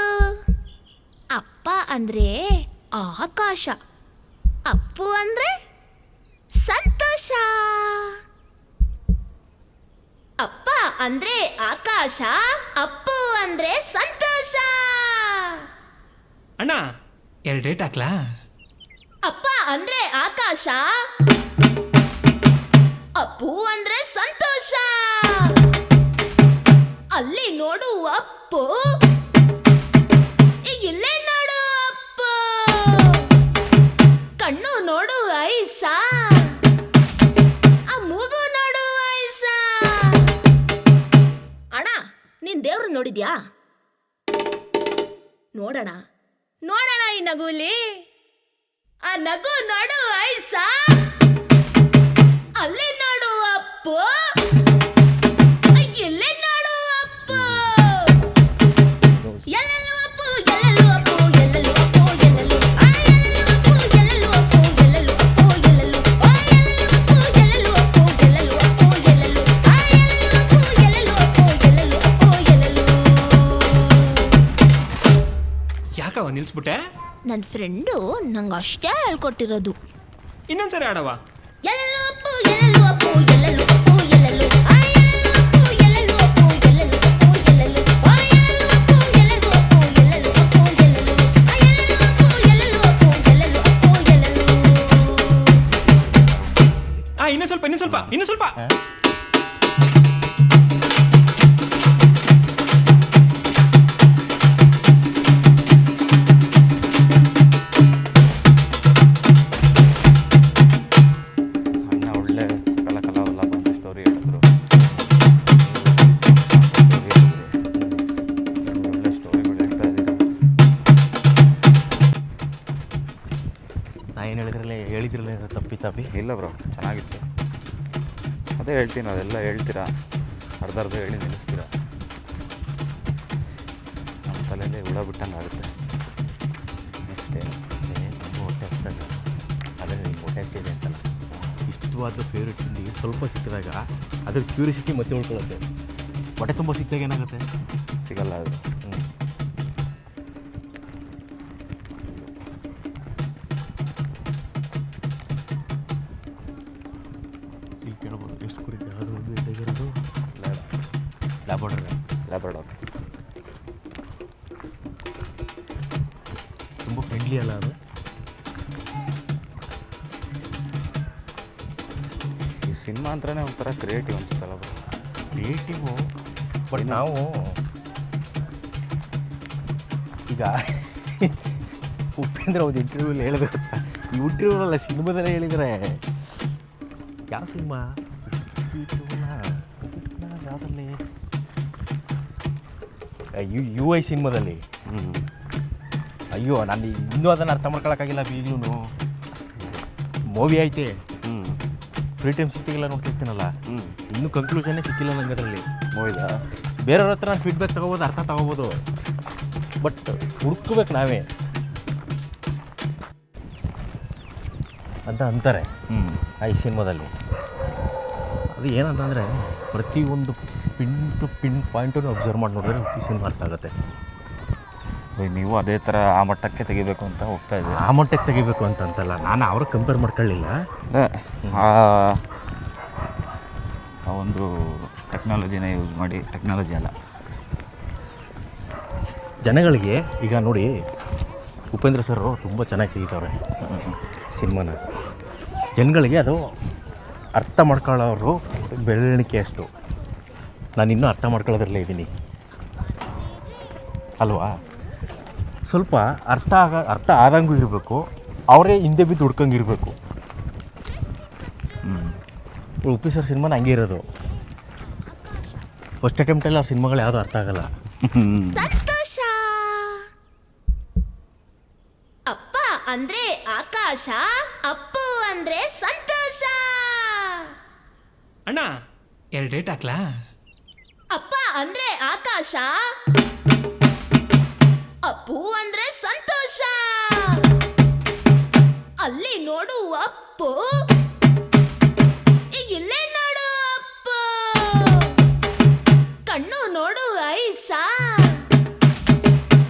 ಅಪ್ಪ ಅಂದರೆ ಆಕಾಶ, ಅಪ್ಪು ಅಂದರೆ ಸಂತೋಷ. ಅಪ್ಪ ಅಂದ್ರೆ ಆಕಾಶ, ಅಪ್ಪು ಅಂದ್ರೆ ಸಂತೋಷ. ಅಣ್ಣ 2 ಡೇಟ್ ಹಾಕ್ಲಾ? ಅಪ್ಪ ಅಂದ್ರೆ ಆಕಾಶ, ಅಪ್ಪು ಅಂದ್ರೆ ಸಂತೋಷ. ಅಲ್ಲಿ ನೋಡು ಅಪ್ಪು, ನೀನ್ ದೇವ್ರು ನೋಡಿದ್ಯಾ? ನೋಡೋಣ ನೋಡೋಣ ಈ ನಗುಲಿ. ಆ ನಗು ನೋಡು ಐಸಾ, ಅಲ್ಲಿ ನೋಡು ಅಪ್ಪು, ಇಲ್ಲೇ ನೋಡು ಅಪ್ಪು. ಎಲ್ಲೆಲ್ಲೂ ಅಪ್ಪು, ಎಲ್ಲೆಲ್ಲೂ ಅಪ್ಪು, ಎಲ್ಲೆಲ್ಲೂ ಅಪ್ಪು, ಎಲ್ಲೆಲ್ಲೂ ಎಲ್ಲೆಲ್ಲೂ ಅಪ್ಪು, ಎಲ್ಲೆಲ್ಲೂ ಅಪ್ಪು, ಎಲ್ಲೆಲ್ಲೂ ಅಪ್ಪು, ಎಲ್ಲೆಲ್ಲೂ ಅಪ್ಪು, ಎಲ್ಲೆಲ್ಲೂ ಅಪ್ಪು, ಎಲ್ಲೆಲ್ಲೂ ಅಪ್ಪು, ಎಲ್ಲೆಲ್ಲೂ ಅಪ್ಪು, ಎಲ್ಲೆಲ್ಲೂ. ಯಾಕವ ನಿಲ್ಸ್ಬಿಟ್ಟೆ? ನನ್ನ ಫ್ರೆಂಡು ನಂಗೆ ಅಷ್ಟೇ ಹೇಳ್ಕೊಟ್ಟಿರೋದು. ಇನ್ನೊಂದ್ಸರಿ ಆಡವ. ಎಲ್ಲೆಲ್ಲೂ ಅಪ್ಪು, ಎಲ್ಲೆಲ್ಲೂ ಅಪ್ಪು, ಎಲ್ಲೆಲ್ಲೂ ಅಪ್ಪು, ಎಲ್ಲೆಲ್ಲೂ ಅಪ್ಪು, ಎಲ್ಲೆಲ್ಲೂ ಅಪ್ಪು, ಎಲ್ಲೆಲ್ಲೂ ಅಪ್ಪು, ಎಲ್ಲೆಲ್ಲೂ ಅಪ್ಪು, ಎಲ್ಲೆಲ್ಲೂ ಅಪ್ಪು, ಎಲ್ಲೆಲ್ಲೂ ಅಪ್ಪು, ಎಲ್ಲೆಲ್ಲೂ ಅಪ್ಪು, ಎಲ್ಲೆಲ್ಲೂ ಅಪ್ಪು, ಎಲ್ಲೆಲ್ಲೂ ಅಪ್ಪು, ಎಲ್ಲೆಲ್ಲೂ. ಇನ್ನೂ ಸ್ವಲ್ಪ. ಅಣ್ಣ ಒಳ್ಳೆ ಸಕಲ ಕಲಾವಲ್ಲ ಬಂದು ಸ್ಟೋರಿ ಹೇಳಿದ್ರು. ಒಳ್ಳೆ ಸ್ಟೋರಿಗಳು ಹೇಳ್ತಾ ಇದ್ದೀರಾ. ನಾ ಏನು ಹೇಳಿದ್ರಲ್ಲ ತಪ್ಪಿ ಇಲ್ಲ ಬ್ರೋ, ಚೆನ್ನಾಗಿತ್ತು. ಅದೇ ಹೇಳ್ತೀನಿ, ಅದೆಲ್ಲ ಹೇಳ್ತೀರಾ, ಅರ್ಧ ಹೇಳಿ ನಿಲ್ಲಿಸ್ತೀರಾ. ನಮ್ಮ ತಲೆಯಲ್ಲೇ ಹುಳ ಬಿಟ್ಟಂಗೆ ಆಗುತ್ತೆ. ನೆಕ್ಸ್ಟ್ ಏನು? ತುಂಬ ಹೊಟ್ಟೆ ಹಸ್ದಾಗ ಅದೇ ಹೊಟ್ಟೆ ಹಸಿದೆ ಅಂತಲ್ಲ, ಇಷ್ಟವಾದ ಫೇವ್ರೆಟ್ ತಿಂಡಿ ಸ್ವಲ್ಪ ಸಿಕ್ಕಿದಾಗ ಅದ್ರ ಕ್ಯೂರಿಯಾಸಿಟಿ ಮತ್ತೆ ಉಳ್ಕೊಳ್ಳುತ್ತೆ. ಹೊಟ್ಟೆ ತುಂಬ ಸಿಕ್ಕಿದಾಗ ಏನಾಗುತ್ತೆ? ಸಿಗಲ್ಲ ಅದು. ಇಲ್ಲಿ ಕೇಳ್ಬೋದು, ಎಷ್ಟು ಕುರಿ ಅದು ಒಂದು ಇರೋದು ಲ್ಯಾಬ್ರಡಾರ್ ತುಂಬ ಫ್ರೆಂಡ್ಲಿ ಅಲ್ಲ ಅದು? ಈ ಸಿನಿಮಾ ಅಂತಲೇ ಒಂಥರ ಕ್ರಿಯೇಟಿವ್ ಅನ್ಸುತ್ತಲ್ಲ ಬ್ರೋ. ಕ್ರಿಯೇಟಿವು, ಬಟ್ ನಾವು ಈಗ ಉಪೇಂದ್ರ ಒಂದು ಇಂಟರ್ವ್ಯೂಲಿ ಹೇಳಿದೆ ಗೊತ್ತಾ, ಈ ಇಂಟರ್ವ್ಯೂಲ್ಲ ಸಿನಿಮಾದಲ್ಲೇ ಹೇಳಿದರೆ. ಯಾವ ಸಿನಿಮಾ? ಯಾವುದಲ್ಲಿ? ಯು ಐ ಸಿನಿಮಾದಲ್ಲಿ. ಅಯ್ಯೋ, ನಾನು ಇನ್ನೂ ಅದನ್ನು ಅರ್ಥ ಮಾಡ್ಕೊಳಕ್ಕಾಗಿಲ್ಲ. ಈಗಲೂ ಮೂವಿ ಐತೆ, ಫ್ರೀ ಟೈಮ್ ಸಿಕ್ಕಿಲ್ಲ ನೋಡ್ತಿರ್ತೀನಲ್ಲ, ಇನ್ನೂ ಕನ್ಕ್ಲೂಷನ್ನೇ ಸಿಕ್ಕಿಲ್ಲ ನನಗೆ ಅದರಲ್ಲಿ. ಮೂವಿದ ಬೇರೆಯವ್ರ ಹತ್ರ ನಾನು ಫೀಡ್ಬ್ಯಾಕ್ ತೊಗೋಬೋದು, ಅರ್ಥ ತೊಗೋಬೋದು, ಬಟ್ ಹುಡ್ಕೋಬೇಕು ನಾವೇ ಅಂತ ಅಂತಾರೆ ಈ ಸಿನಿಮಾದಲ್ಲಿ. ಅದು ಏನಂತಂದರೆ ಪ್ರತಿಯೊಂದು ಪಿನ್ ಟು ಪಿನ್ ಪಾಯಿಂಟನ್ನು ಅಬ್ಸರ್ವ್ ಮಾಡಿ ನೋಡಿದ್ರೆ ಈ ಸಿನಿಮಾ ಅರ್ಥ ಆಗುತ್ತೆ. ನೀವು ಅದೇ ಥರ ಆ ಮಟ್ಟಕ್ಕೆ ತೆಗಿಬೇಕು ಅಂತ ಹೋಗ್ತಾ ಇದ್ದೀವಿ. ಆ ಮಟ್ಟಕ್ಕೆ ತೆಗಿಬೇಕು ಅಂತಲ್ಲ, ನಾನು ಅವ್ರಿಗೆ ಕಂಪೇರ್ ಮಾಡ್ಕೊಳ್ಳಿಲ್ಲ. ಆ ಒಂದು ಟೆಕ್ನಾಲಜಿನ ಯೂಸ್ ಮಾಡಿ, ಟೆಕ್ನಾಲಜಿ ಅಲ್ಲ, ಜನಗಳಿಗೆ ಈಗ ನೋಡಿ, ಉಪೇಂದ್ರ ಸರ್ ತುಂಬ ಚೆನ್ನಾಗಿ ತೆಗಿತವ್ರೆ ಸಿನಿಮಾನ. ಜನಗಳಿಗೆ ಅದು ಅರ್ಥ ಮಾಡ್ಕೊಳ್ಳೋರು ಬೆಳವಣಿಗೆ ಅಷ್ಟು. ನಾನು ಇನ್ನೂ ಅರ್ಥ ಮಾಡ್ಕೊಳ್ಳೋದ್ರಲ್ಲೇ ಇದ್ದೀನಿ ಅಲ್ವಾ? ಸ್ವಲ್ಪ ಅರ್ಥ ಆದಂಗೂ ಇರಬೇಕು, ಅವರೇ ಹಿಂದೆ ಬಿದ್ದು ಹುಡ್ಕಂಗಿರಬೇಕು. ಉಪಿ ಸರ್ ಸಿನಿಮಾನ ಹಂಗೆ ಇರೋದು. ಫಸ್ಟ್ ಅಟೆಂಪ್ಟಲ್ಲಿ ಅವ್ರ ಸಿನಿಮಾಗಳು ಯಾವುದೂ ಅರ್ಥ ಆಗಲ್ಲ. ಸಂತೋಷ. ಅಪ್ಪ ಅಂದ್ರೆ ಆಕಾಶ, ಅಪ್ಪು ಅಂದ್ರೆ ಸಂತೋಷ. ಅಣ್ಣ 2 ಡೇಟ್ ಹಾಕ್ಲಾ? ಅಪ್ಪ ಅಂದ್ರೆ ಆಕಾಶ, ಅಪ್ಪು ಅಂದ್ರೆ ಸಂತೋಷ, ಅಲ್ಲಿ ನೋಡು ಅಪ್ಪು, ಇಲ್ಲೇ ನೋಡು ಅಪ್ಪು, ಕಣ್ಣು ನೋಡು ಐಸಾ,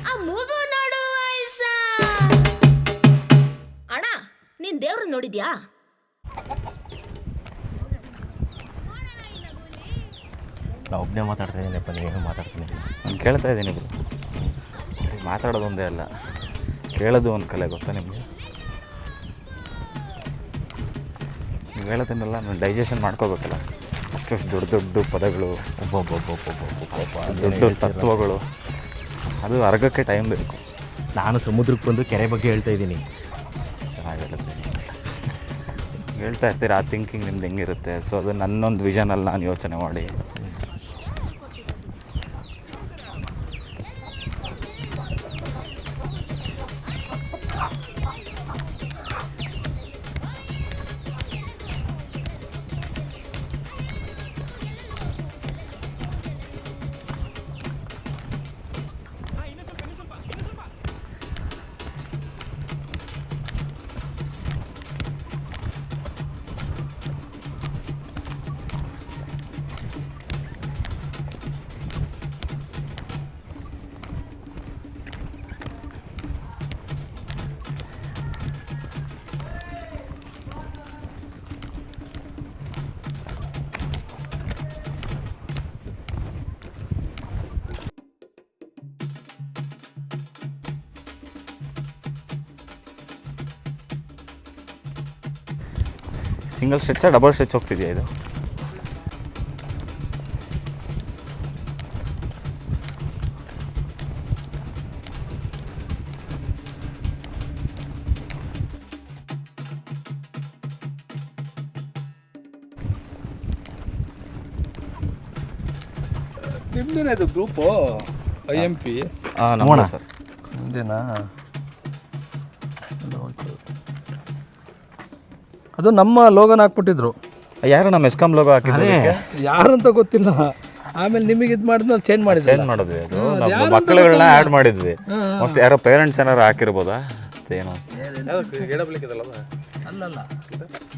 ಆ ಮೂಗು ನೋಡು ಐಸಾ. ಅಣ್ಣ, ನೀನ್ ದೇವ್ರು ನೋಡಿದ್ಯಾ? ನಾವು ಒಬ್ಬನೇ ಮಾತಾಡ್ತಾಯಿದ್ದೀನಪ್ಪ, ನೀವೇನು ಮಾತಾಡ್ತೀನಿ. ನಾನು ಕೇಳ್ತಾ ಇದ್ದೀನಿ ಬ್ರೋ. ಮಾತಾಡೋದು ಒಂದೇ ಅಲ್ಲ, ಕೇಳೋದು ಒಂದು ಕಲೆ, ಗೊತ್ತಾ ನಿಮಗೆ? ನೀವು ಹೇಳೋದನ್ನೆಲ್ಲ ನಾನು ಡೈಜೆಷನ್ ಮಾಡ್ಕೋಬೇಕಲ್ಲ. ಅಷ್ಟು ದೊಡ್ಡ ಪದಗಳು, ದೊಡ್ಡ ತತ್ವಗಳು, ಅದು ಅರ್ಗಕ್ಕೆ ಟೈಮ್ ಬೇಕು. ನಾನು ಸಮುದ್ರಕ್ಕೆ ಬಂದು ಕೆರೆ ಬಗ್ಗೆ ಹೇಳ್ತಾ ಇದ್ದೀನಿ. ಚೆನ್ನಾಗಿ ಹೇಳ್ತಾ ಇರ್ತೀರ, ಆ ಥಿಂಕಿಂಗ್ ನಿಮ್ದು ಹೆಂಗಿರುತ್ತೆ. ಸೊ ಅದು ನನ್ನೊಂದು ವಿಷನಲ್ಲಿ ನಾನು ಯೋಚನೆ ಮಾಡಿ ಸಿಂಗಲ್ ಸ್ಟ್ರೆಚ್ಚಾ ಡಬಲ್ ಸ್ಟ್ರೆಚ್ ಹೋಗ್ತಿದೆಯಾ ಇದು? ನಿಮ್ದೇನಾ ಇದು ಗ್ರೂಪು IMP? ಹಾಂ ನೋಡೋಣ. ನಮ್ಮ ಸರ್. ನಿಮ್ದೇನಾ? ಅದು ನಮ್ಮ ಲೋಗನ್ ಹಾಕ್ಬಿಟ್ಟಿದ್ರು. ಯಾರು ನಮ್ಮ ಮೆಸ್ಕಾಮ್ ಲೋಗೋ ಹಾಕಿದ್ರೆ ಯಾರಂತ ಗೊತ್ತಿಲ್ಲ. ಆಮೇಲೆ ನಿಮಗೆ ಇದು ಮಾಡಿದ್ಮೇಲೆ ಚೇಂಜ್ ಮಾಡಿದ್ವಿ. ಚೇಂಜ್ ಮಾಡಿದ್ವಿ. ಅದು ನಮ್ಮ ಮಕ್ಕಳುಗಳನ್ನ ಆ್ಯಡ್ ಮಾಡಿದ್ವಿ. ಮೋಸ್ಟ್ಲಿ ಯಾರೋ ಪೇರೆಂಟ್ಸ್ ಏನಾರು ಹಾಕಿರ್ಬೋದಾ ಏನೋ. ಅಲ್ಲಲ್ಲ,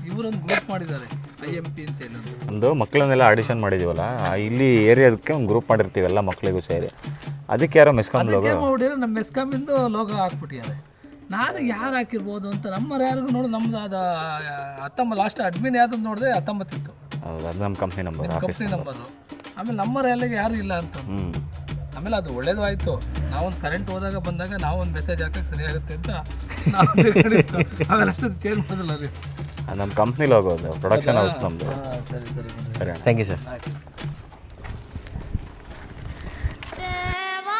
ಇವರೊಂದು ಗ್ರೂಪ್ ಮಾಡಿದ್ದಾರೆ IMP ಅಂತ ಹೇಳೋದು. ಒಂದು ಮಕ್ಕಳನ್ನೆಲ್ಲ ಆಡಿಷನ್ ಮಾಡಿದೀವಲ್ಲ, ಇಲ್ಲಿ ಏರಿಯಾದಕ್ಕೆ ಒಂದು ಗ್ರೂಪ್ ಮಾಡಿರ್ತೀವಿ ಎಲ್ಲ ಮಕ್ಕಳಿಗೂ ಸೇರಿ. ಅದಕ್ಕೆ ಯಾರೋ ಮೆಸ್ಕಾಮ್ ಲೋಗೋ ಮಾಡಿದ್ರೆ ನಮ್ಮ ಮೆಸ್ಕಾಮಿಂದು ಲೋಗೋ ಹಾಕ್ಬಿಟ್ಟಿದ್ದಾರೆ. ನಾನು ಯಾರು ಹಾಕಿರ್ಬೋದು ಅಂತ ನಮ್ಮರು ಯಾರಿಗೂ ನೋಡಿ ನಮ್ದು ಅದು 19 ಲಾಸ್ಟ್ ಅಡ್ಮಿನ್ ಯಾವ್ದು ನೋಡಿದೆ 19 ಇತ್ತು ಹೌದು, ಅದು ನಮ್ಮ company number, office company number. ಆಮೇಲೆ ನಮ್ಮರು ಎಲ್ಲಿಗೆ ಯಾರು ಇಲ್ಲ ಅಂತ. ಆಮೇಲೆ ಅದು ಒಳ್ಳೇದು ಆಯಿತು. ನಾವೊಂದು ಕರೆಂಟ್ ಹೋದಾಗ ಬಂದಾಗ ನಾವೊಂದು ಮೆಸೇಜ್ ಹಾಕಕ್ಕೆ ಸರಿಯಾಗುತ್ತೆ ಅಂತ ನಾವು ಆಮೇಲೆ ಅಷ್ಟೊಂದು ಚೇಂಜ್ ಮಾಡೋದಿಲ್ಲ ರೀ. ನಮ್ಮ ಕಂಪ್ನಿ ಲೋಗೋ ಅದು, ಪ್ರೊಡಕ್ಷನ್ ಹೌಸ್ ನಮ್ಮದು. ಸರಿ ಸರಿ ಸರಿ ಥ್ಯಾಂಕ್ ಯು ಸರ್. ದೇವಾ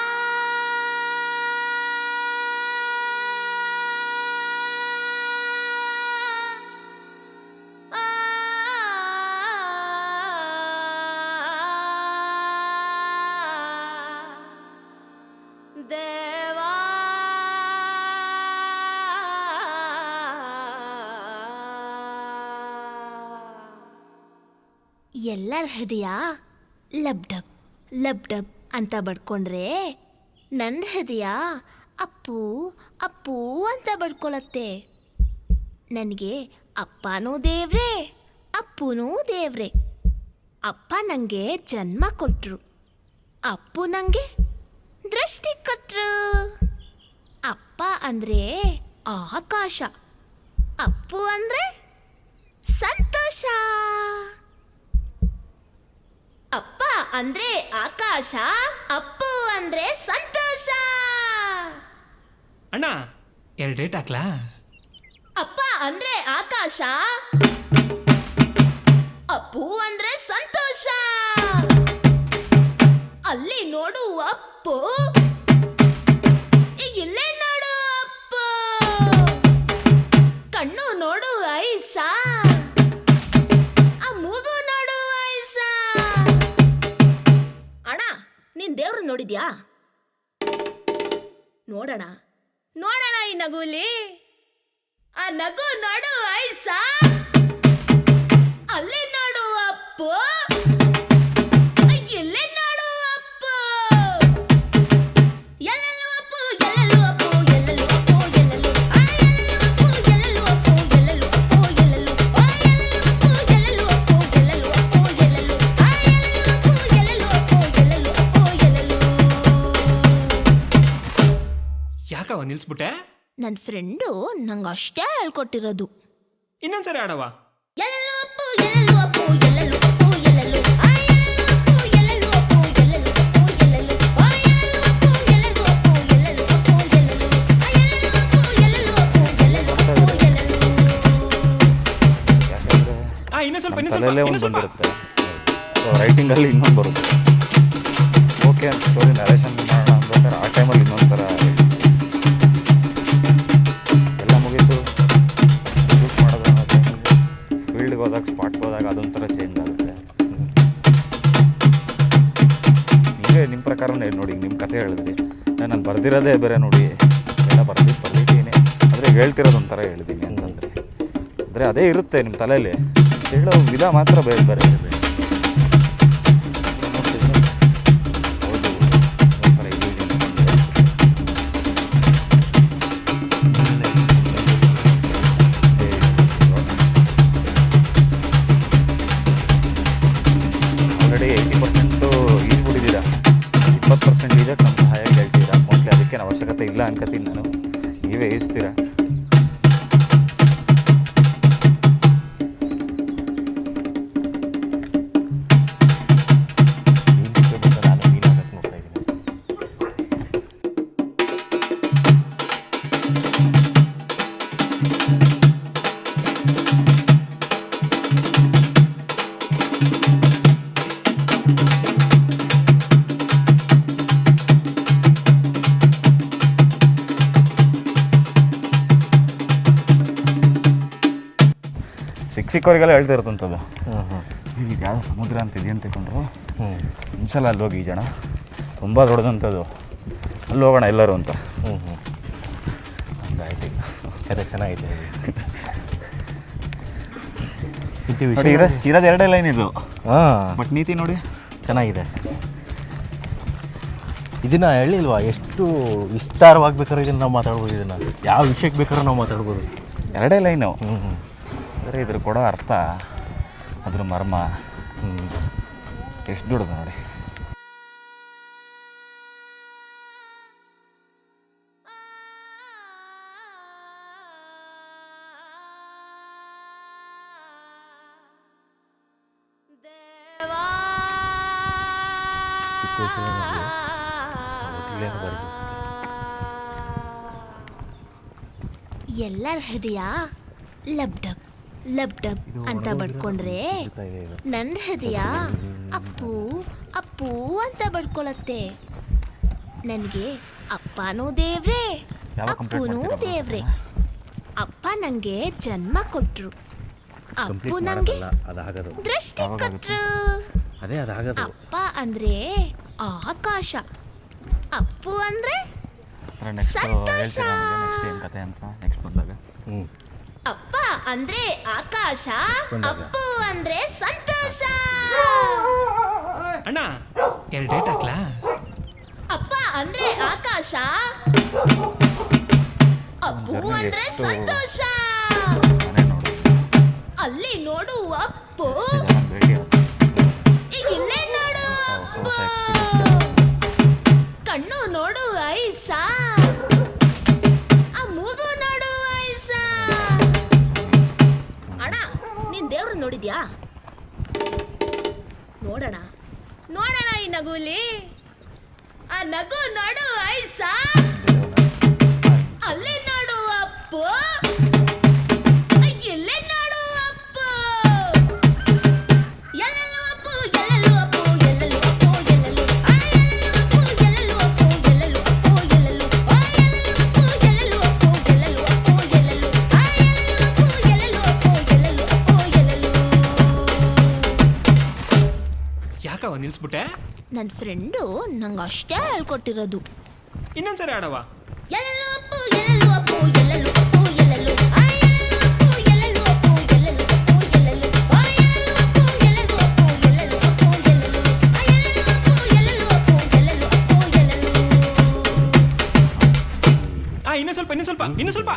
ದೇವಾ ಎಲ್ಲರ ಹೃದಯ ಲಬ್ ಡಬ್ ಅಂತ ಬಡ್ಕೊಂಡ್ರೆ ನನ್ನ ಹೃದಯ ಅಪ್ಪು ಅಪ್ಪು ಅಂತ ಬಡ್ಕೊಳತ್ತೆ. ನನಗೆ ಅಪ್ಪನೂ ದೇವ್ರೆ, ಅಪ್ಪನೂ ದೇವ್ರೆ. ಅಪ್ಪ ನನಗೆ ಜನ್ಮ ಕೊಟ್ಟರು, ಅಪ್ಪು ನನಗೆ ದೃಷ್ಟಿ ಕೊಟ್ಟರು. ಅಪ್ಪ ಅಂದರೆ ಆಕಾಶ, ಅಪ್ಪು ಅಂದರೆ ಸಂತೋಷ. ಅಪ್ಪ ಅಂದ್ರೆ ಆಕಾಶ, ಅಪ್ಪು ಅಂದ್ರೆ ಸಂತೋಷ. ಅಣ್ಣ 2 ಡೇಟ್ ಹಾಕ್ಲಾ? ಅಪ್ಪ ಅಂದ್ರೆ ಆಕಾಶ, ಅಪ್ಪು ಅಂದ್ರೆ ಸಂತೋಷ. ಅಲ್ಲಿ ನೋಡು ಅಪ್ಪು, ಇಲ್ಲೇ ನೋಡು ಅಪ್ಪು. ಕಣ್ಣು ನೋಡು ಐಸ, ಆ ಮೂಗು ನೋಡು ಐಸ. ಅಣ್ಣ ನೀನ್ ದೇವ್ರು ನೋಡಿದ್ಯಾ? ನೋಡೋಣ ನೋಡೋಣ ಈ ನಗುಲಿ. ಆ ನಗು ನೋಡು ಐಸ, ಅಲ್ಲಿ ನೋಡು ಅಪ್ಪು, ಇಲ್ಲೇ ನೋಡು ಅಪ್ಪು. ಎಲ್ಲೆಲ್ಲೂ ಅಪ್ಪು, ಎಲ್ಲೆಲ್ಲೂ ಅಪ್ಪು, ಎಲ್ಲೆಲ್ಲೂ ಅಪ್ಪು, ಎಲ್ಲೆಲ್ಲೂ. ಆ ಎಲ್ಲೆಲ್ಲೂ ಅಪ್ಪು, ಎಲ್ಲೆಲ್ಲೂ ಅಪ್ಪು, ಎಲ್ಲೆಲ್ಲೂ ಅಪ್ಪು, ಎಲ್ಲೆಲ್ಲೂ. ಆ ಎಲ್ಲೆಲ್ಲೂ ಅಪ್ಪು, ಎಲ್ಲೆಲ್ಲೂ ಅಪ್ಪು, ಎಲ್ಲೆಲ್ಲೂ ಅಪ್ಪು, ಎಲ್ಲೆಲ್ಲೂ. ಆ ಎಲ್ಲೆಲ್ಲೂ ಅಪ್ಪು, ಎಲ್ಲೆಲ್ಲೂ ಅಪ್ಪು, ಎಲ್ಲೆಲ್ಲೂ ಅಪ್ಪು, ಎಲ್ಲೆಲ್ಲೂ. ಯಾಕವ ನಿಲ್ಸ್ಬಿಟ್ಟೆ? ನನ್ನ ಫ್ರೆಂಡು ನಂಗೆ ಅಷ್ಟೇ ಹೇಳ್ಕೊಟ್ಟಿರೋದು. ಇನ್ನೊಂದ್ಸರಿ ಆಡವಾ? ಎಲ್ಲೆಲ್ಲೂ ಅಪ್ಪು, ಎಲ್ಲೆಲ್ಲೂ ಅಪ್ಪು, ಎಲ್ಲೆಲ್ಲೂ ಅಪ್ಪು, ಎಲ್ಲೆಲ್ಲೂ. ಆ ಎಲ್ಲೆಲ್ಲೂ ಅಪ್ಪು, ಎಲ್ಲೆಲ್ಲೂ ಅಪ್ಪು, ಎಲ್ಲೆಲ್ಲೂ ಅಪ್ಪು, ಎಲ್ಲೆಲ್ಲೂ. ಆ ಎಲ್ಲೆಲ್ಲೂ ಅಪ್ಪು, ಎಲ್ಲೆಲ್ಲೂ ಅಪ್ಪು, ಎಲ್ಲೆಲ್ಲೂ ಅಪ್ಪು, ಎಲ್ಲೆಲ್ಲೂ. ಆ ಎಲ್ಲೆಲ್ಲೂ ಅಪ್ಪು, ಎಲ್ಲೆಲ್ಲೂ ಅಪ್ಪು, ಎಲ್ಲೆಲ್ಲೂ ಅಪ್ಪು, ಎಲ್ಲೆಲ್ಲೂ. ಯಾಕಂದರೆ ಇನ್ನೊಂದ್ ಸ್ವಲ್ಪ ತಲೆಯಲ್ಲೇ ಇನ್ನೊಂದ್ ಒಂದು ಸ್ವಲ್ಪ. ಬಂದಿರುತ್ತೆ. ಸೊ ರೈಟಿಂಗಲ್ಲಿ ಇನ್ನೊಂದು ಬರುತ್ತೆ. ಓಕೆ ಅಂತ ಸ್ಟೋರಿ ನರೇಷನ್ ಮಾಡೋಣ ಅಂದ್ಬೇಕಾದ್ರೆ ಆ ಟೈಮಲ್ಲಿ ಇನ್ನೊಂದು ಥರ ಎಲ್ಲ ಮುಗೀತು. ಶೂಟ್ ಮಾಡೋದು ಅನ್ನೋ ಟೈಮಲ್ಲಿ ಫೀಲ್ಡ್ಗೆ ಹೋದಾಗ, ಸ್ಪಾಟ್ಗೆ ಹೋದಾಗ ಅದೊಂಥರ ಚೇಂಜ್ ಆಗುತ್ತೆ. ನೀವೇ ನಿಮ್ಮ ಪ್ರಕಾರನೇ ನೋಡಿ, ನಿಮ್ಮ ಕಥೆ ಹೇಳಿದ್ರಿ. ನಾನು ಬರ್ದಿರೋದೇ ಬೇರೆ ನೋಡಿ, ಎಲ್ಲ ಬರ್ದಿದ್ದೀನಿ ಆದರೆ ಹೇಳ್ತಿರೋದು ಒಂಥರ ಹೇಳಿದ್ದೀನಿ ಅಂತಂದರೆ. ಅಂದರೆ ಅದೇ ಇರುತ್ತೆ ನಿಮ್ಮ ತಲೆಯಲ್ಲಿ, ಹೇಳೋ ವಿಧ ಮಾತ್ರ ಬೇರೆ ಬೇರೆ ಇರಬೇಕು. ಹೌದು, ಒಂಥರ illusion. ಆಲ್ರೆಡಿ 80% ಈಜ್ಬಿಟ್ಟಿದ್ದೀರಾ, 20% ಈಜಕ್ಕೆ ನಮ್ಮ ಸಹಾಯ ಕೇಳ್ತೀರಾ. ಮೋಸ್ಟ್ಲಿ ಅದಕ್ಕೇನು ಅವಶ್ಯಕತೆ ಇಲ್ಲ ಅನ್ಕೋತೀನಿ ನಾನು. ನೀವೇ ಈಜ್ತೀರಾ. ನಾನು ಮೀನಾಗಕ್ಕೆ ನೋಡ್ತಾ ಇದ್ದೀನಿ. ಚಿಕ್ಕವರಿಗೆಲ್ಲ ಹೇಳ್ತಿರ್ತಂಥದ್ದು. ಹ್ಞೂ ಹ್ಞೂ ಈಗ ಯಾವುದೋ ಸಮುದ್ರ ಅಂತ ಇದೆಯಂತ ತಿಳ್ಕೊಂಡ್ರು ಹ್ಞೂ ಒಂದ್ಸಲ ಅಲ್ಲಿ ಹೋಗಿ ಈಜೋಣ, ತುಂಬ ದೊಡ್ಡದಂಥದ್ದು, ಅಲ್ಲಿ ಹೋಗೋಣ ಎಲ್ಲರೂ ಅಂತ. ಹ್ಞೂ ಹ್ಞೂ ಹಂಗಾಯ್ತು ಈಗ. ಕತೆ ಚೆನ್ನಾಗಿದೆ. ನೋಡಿ ಇರೋದು ಎರಡೇ ಲೈನ್ ಇದು, ಹಾಂ ಬಟ್ ನೀತಿ ನೋಡಿ ಚೆನ್ನಾಗಿದೆ. ಇದನ್ನು ಹೇಳಿಲ್ವಾ, ಎಷ್ಟು ವಿಸ್ತಾರವಾಗಿ ಬೇಕಾದ್ರೆ ಇದನ್ನು ನಾವು ಮಾತಾಡ್ಬೋದು. ಇದನ್ನು ಯಾವ ವಿಷಯಕ್ಕೆ ಬೇಕಾದ್ರೂ ನಾವು ಮಾತಾಡ್ಬೋದು. ಎರಡೇ ಲೈನು, ಹ್ಞೂ ಹ್ಞೂ ಅಂದರೆ ಇದ್ರ ಕೊಡೋ ಅರ್ಥ, ಅದ್ರ ಮರ್ಮ ಹ್ಞೂ ಎಷ್ಟು ದೊಡ್ಡದು ನೋಡಿ. ಎಲ್ಲರ ಹೃದಯ ಲಬ್ ಡಬ್ ಅಂತ ಬಡ್ಕೊಂಡ್ರೆ ನನ್ನ ಹೃದಯ ಅಪ್ಪು ಅಪ್ಪು ಅಂತ ಬಡ್ಕೊಳತ್ತೆ. ನನಗೆ ಅಪ್ಪನೂ ದೇವ್ರೆ, ಅಪ್ಪನೂ ದೇವ್ರೆ. ಅಪ್ಪ ನನಗೆ ಜನ್ಮ ಕೊಟ್ರು, ಅಪ್ಪು ನನಗೆ ಅದಾಗದು. ದೃಷ್ಟಿ ಕೊಟ್ರು. ಅದೇ ಅದಾಗದು. ಅಪ್ಪ ಅಂದ್ರೆ ಆಕಾಶ, ಅಪ್ಪು ಅಂದ್ರೆ ನೆಕ್ಸ್ಟ್ ಸಂತೋಷ. ಹೇಳ್ತೀರಾ ನೆಕ್ಸ್ಟ್ ಏನು ಕತೆ ಅಂತ ನೆಕ್ಸ್ಟ್ ಬಂದಾಗ. ಹ್ಞೂ ಅಪ್ಪ ಅಂದ್ರೆ ಆಕಾಶ, ಅಪ್ಪು ಅಂದ್ರೆ ಸಂತೋಷ. ಅಣ್ಣ 2 ಡೇಟ್ ಹಾಕ್ಲಾ? ಅಪ್ಪ ಅಂದ್ರೆ ಆಕಾಶ, ಅಪ್ಪು ಅಂದ್ರೆ ಎಷ್ಟು ಸಂತೋಷ. ಮನೆ ನೋಡು, ಅಲ್ಲಿ ನೋಡು ಅಪ್ಪು, ಜನ ಭೇಟಿ ಆಯ್ತು. ಈಗ ಇಲ್ಲೇ ನೋಡು ಹೊಸ ಅಪ್ಪು. ಎಕ್ಸ್ಪೀರಿಯನ್ಸ್. ಕಣ್ಣು ನೋಡು ಐಸಾ, ಆ ಮೂಗು ನೋಡು ಐಸಾ. ಅಣ್ಣ ನೀನ್ ದೇವ್ರು ನೋಡಿದ್ಯಾ? ನೋಡೋಣ ನೋಡೋಣ ಈ ನಗುಲಿ, ಆ ನಗು ನೋಡು ಐಸಾ. ಅಲ್ಲಿ ನೋಡು ಅಪ್ಪು, ಇಲ್ಲೇ ನೋಡು ಅಪ್ಪು. ಎಲ್ಲೆಲ್ಲೂ ಅಪ್ಪು, ಎಲ್ಲೆಲ್ಲೂ ಅಪ್ಪು, ಎಲ್ಲೆಲ್ಲೂ ಅಪ್ಪು, ಎಲ್ಲೆಲ್ಲೂ. ಆ ಎಲ್ಲೆಲ್ಲೂ ಅಪ್ಪು, ಎಲ್ಲೆಲ್ಲೂ ಅಪ್ಪು, ಎಲ್ಲೆಲ್ಲೂ ಅಪ್ಪು, ಎಲ್ಲೆಲ್ಲೂ. ಆ ಎಲ್ಲೆಲ್ಲೂ ಅಪ್ಪು, ಎಲ್ಲೆಲ್ಲೂ ಅಪ್ಪು, ಎಲ್ಲೆಲ್ಲೂ. ಆ ಎಲ್ಲೆಲ್ಲೂ ಅಪ್ಪು, ಎಲ್ಲೆಲ್ಲೂ ಅಪ್ಪು, ಎಲ್ಲೆಲ್ಲೂ. ಯಾಕವ ನಿಲ್ಸ್ಬಿಟ್ಟೆ? ನನ್ನ ಫ್ರೆಂಡು ನಂಗೆ ಅಷ್ಟೇ ಹೇಳ್ಕೊಟ್ಟಿರೋದು. ಇನ್ನೊಂದ್ಸರಿ ಆಡವ. ಎಲ್ಲೆಲ್ಲೂ ಅಪ್ಪು, ಎಲ್ಲೆಲ್ಲೂ ಅಪ್ಪು, ಎಲ್ಲೆಲ್ಲೂ ಅಪ್ಪು, ಎಲ್ಲೆಲ್ಲೂ. ಆ ಎಲ್ಲೆಲ್ಲೂ ಅಪ್ಪು, ಎಲ್ಲೆಲ್ಲೂ ಅಪ್ಪು, ಎಲ್ಲೆಲ್ಲೂ. ಆ ಎಲ್ಲೆಲ್ಲೂ ಅಪ್ಪು, ಎಲ್ಲೆಲ್ಲೂ ಅಪ್ಪು, ಎಲ್ಲೆಲ್ಲೂ. ಆ ಎಲ್ಲೆಲ್ಲೂ ಅಪ್ಪು, ಎಲ್ಲೆಲ್ಲೂ ಅಪ್ಪು, ಎಲ್ಲೆಲ್ಲೂ. ಇನ್ನೂ ಸ್ವಲ್ಪ.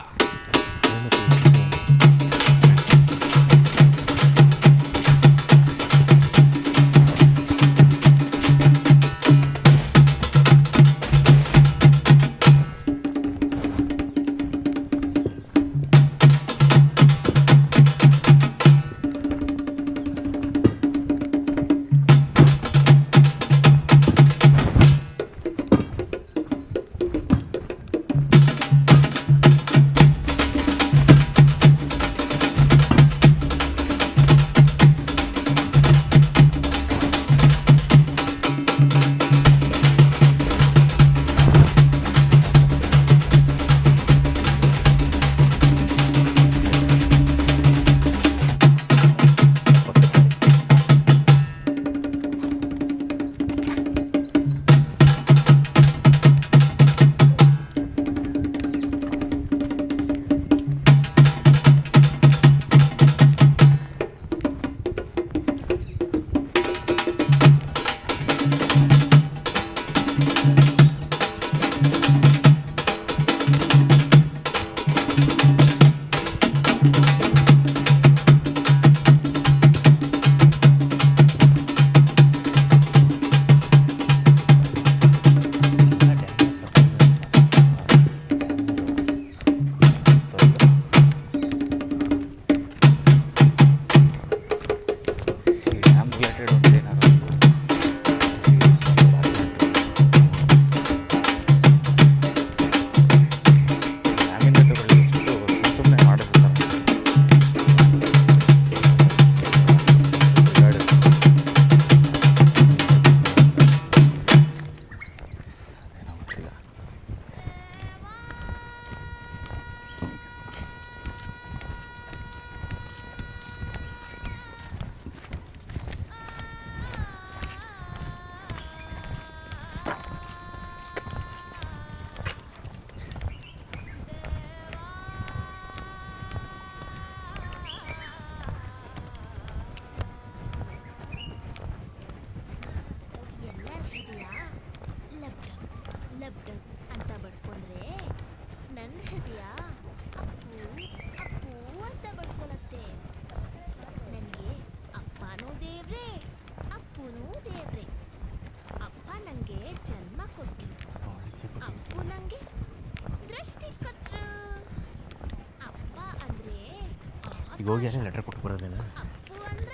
ಈಗ ಹೋಗಿ ಯಾರೇ ಲೆಟ್ರ್ ಕೊಟ್ಟು ಬರೋದೇನ?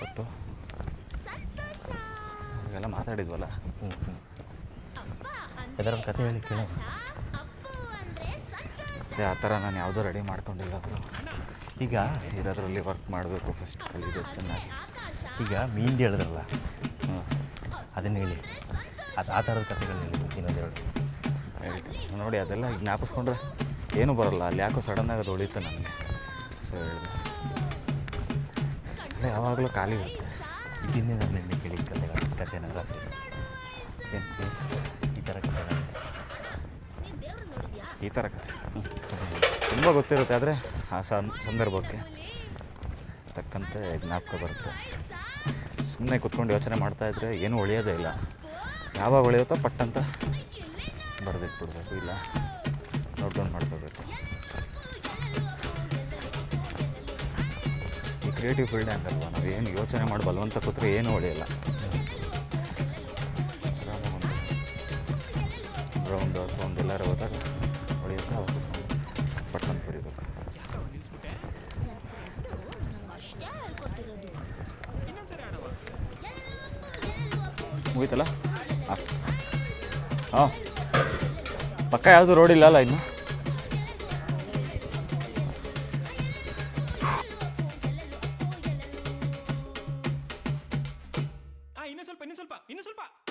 ಕೊಟ್ಟು ಹಾಗೆಲ್ಲ ಮಾತಾಡಿದ್ವಲ್ಲ. ಯಾವ್ದಾರ ಒಂದು ಕತೆ ಹೇಳಿ ಕೇಳ. ಅಷ್ಟೇ, ಆ ಥರ ನಾನು ಯಾವುದೂ ರೆಡಿ ಮಾಡ್ಕೊಂಡಿಲ್ಲ ಅವರು. ಈಗ ಇರೋದ್ರಲ್ಲಿ ವರ್ಕ್ ಮಾಡಬೇಕು, ಫಸ್ಟ್ ಕಲಿಬೇಕು ಚೆನ್ನಾಗಿ. ಈಗ ಮೀನ್ದು ಹೇಳಿದ್ರಲ್ಲ, ಹ್ಞೂ ಅದನ್ನು ಹೇಳಿ. ಅದು ಆ ಥರದ ಕಥೆಗಳು ಹೇಳಿ ಇನ್ನೊಂದೆರಡು. ಹೇಳ್ತೀನಿ ನೋಡಿ. ಅದೆಲ್ಲ ಈಗ ಜ್ಞಾಪಿಸ್ಕೊಂಡ್ರೆ ಏನೂ ಬರೋಲ್ಲ. ಅಲ್ಲಿ ಯಾಕೋ ಸಡನ್ನಾಗಿ ಅದು ಹೊಳೀತು ನನಗೆ. ಸೊ ಹೇಳಿದೆ ಯಾವಾಗಲೂ ಖಾಲಿ ಇರುತ್ತೆ. ಇದನ್ನೇ ನಾನು ನಿನ್ನೆ ಕೇಳಿದ ಕಥೆನ ರಾತ್ರಿ ಏನು ಈ ಥರ ಕಥೆನ ಈ ಥರ ಕಥೆ ತುಂಬ ಗೊತ್ತಿರುತ್ತೆ. ಆದರೆ ಆ ಸಂದರ್ಭಕ್ಕೆ ತಕ್ಕಂತೆ ಜ್ಞಾಪಕ ಬರುತ್ತೆ. ಸುಮ್ಮನೆ ಕುತ್ಕೊಂಡು ಯೋಚನೆ ಮಾಡ್ತಾಯಿದ್ರೆ ಏನೂ ಉಳಿಯೋದೇ ಇಲ್ಲ. ಯಾವಾಗ ಉಳಿಯುತ್ತೋ ಪಟ್ಟಂತ ಬರೆದಿಟ್ಬಿಡ್ಬೇಕು, ಇಲ್ಲ ನೋಟ್ ಡೌನ್ ಮಾಡ್ಕೋಬೇಕು. ಈ ಕ್ರಿಯೇಟಿವ್ ಫೀಲ್ಡ್ ಹಂಗಲ್ವ, ನಾವು ಏನು ಯೋಚನೆ ಮಾಡಿ ಬಲವಂತ ಕೂತ್ರೆ ಏನೂ ಉಳಿಯಲ್ಲ. ಗ್ರೌಂಡ್ ಅಥವಾ ಒಂದೆಲ್ಲರೂ ಹೋದಾಗ ಉಳಿಯುತ್ತೆ, ಅವಾಗ ಪಟ್ಟಂತ ಬರೀಬೇಕು. ಮುಗೀತಲ್ಲ? ಹಾಂ ಪಕ್ಕ ಯಾವುದು ರೋಡ್ ಇಲ್ಲ ಅಲ್ಲ ಇನ್ನು.